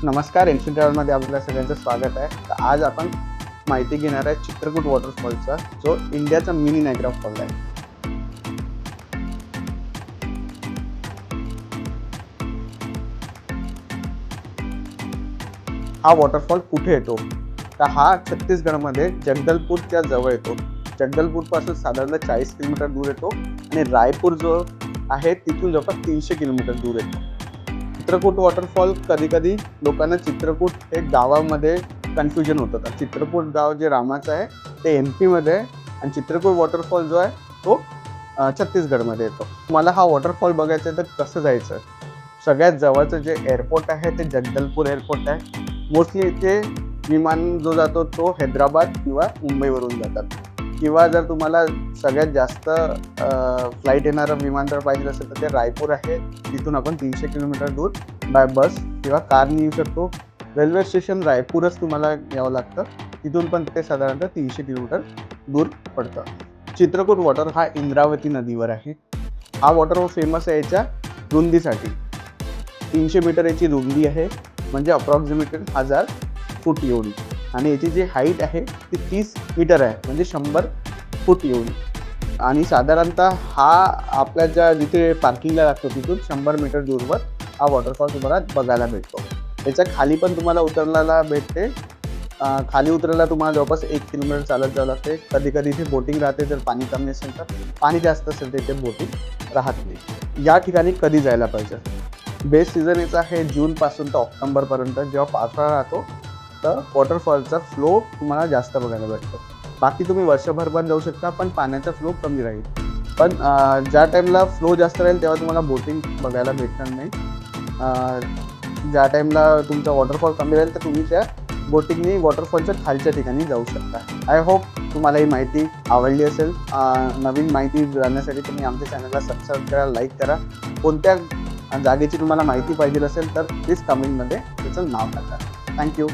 नमस्कार, एन्फिल ट्रॅव्हलमध्ये आपल्या सगळ्यांचं स्वागत आहे. तर आज आपण माहिती घेणार आहे चित्रकूट वॉटरफॉलचा, जो इंडियाचा मिनी नायग्रा फॉल आहे. हा वॉटरफॉल कुठे येतो? तर हा छत्तीसगडमध्ये जगदलपूरच्या जवळ येतो. जगदलपूरपासून साधारणतः 40 किलोमीटर दूर येतो आणि रायपूर जो आहे तिथून जवळपास 300 किलोमीटर दूर येतो. चित्रकूट वॉटरफॉल कधी लोकांना चित्रकूट हे गावामध्ये कन्फ्युजन होतं. तर चित्रकूट गाव जे रामाचं आहे ते MP मध्ये आहे आणि चित्रकूट वॉटरफॉल जो आहे तो छत्तीसगडमध्ये येतो. मला हा वॉटरफॉल बघायचा आहे तर कसं जायचं? सगळ्यात जवळचं जे एअरपोर्ट आहे ते जगदलपूर एअरपोर्ट आहे. मोस्टली इथे विमान जो जातो तो हैदराबाद किंवा मुंबईवरून जातात. किंवा जर तुम्हाला सगळ्यात जास्त फ्लाईट येणारं विमानतळ पाहिजे असेल तर ते रायपूर आहे. तिथून आपण 300 किलोमीटर दूर बाय बस किंवा कारने येऊ शकतो. रेल्वे स्टेशन रायपूरच तुम्हाला यावं लागतं. तिथून पण ते साधारणतः 300 किलोमीटर दूर पडतं. चित्रकूट वॉटर हा इंद्रावती नदीवर आहे. हा वॉटरफॉल फेमस आहे याच्या रुंदीसाठी. 300 मीटर याची रुंदी आहे, म्हणजे अप्रॉक्सिमेटली 1000 फूट एवढी. आणि याची जी हाईट आहे ती 30 मीटर आहे, म्हणजे 100 फूट एवढी. आणि साधारणतः हा आपल्या ज्या जिथे पार्किंगला लागतो तिथून 100 मीटर दूरवर हा वॉटरफॉल तुम्हाला बघायला भेटतो. त्याच्या खाली पण तुम्हाला उतरण्याला भेटते. खाली उतरायला तुम्हाला जवळपास 1 किलोमीटर चालत जावं लागते. कधी इथे बोटिंग राहते. जर पाणी कमी असेल तर, पाणी जास्त असेल तर इथे बोटिंग राहत नाही. या ठिकाणी कधी जायला पाहिजे? बेस्ट सीझन याचा आहे जूनपासून तर ऑक्टोबरपर्यंत. जेव्हा पावसाळा राहतो तर वॉटरफॉलचा फ्लो तुम्हाला जास्त बघायला भेटतो. बाकी तुम्ही वर्षभर पण जाऊ शकता, पण पाण्याचा फ्लो कमी राहील. पण ज्या टाईमला फ्लो जास्त राहील तेव्हा तुम्हाला बोटिंग बघायला भेटणार नाही. ज्या टाईमला तुमचा वॉटरफॉल कमी राहील तर तुम्ही त्या बोटिंगनी वॉटरफॉलच्या खालच्या ठिकाणी जाऊ शकता. आय होप तुम्हाला ही माहिती आवडली असेल. नवीन माहिती जाणण्यासाठी तुम्ही आमच्या चॅनलला सबस्क्राईब करा, लाईक करा. कोणत्या जागेची तुम्हाला माहिती पाहिजे असेल तर प्लीज कमेंटमध्ये त्याचं नाव टाका. थँक्यू.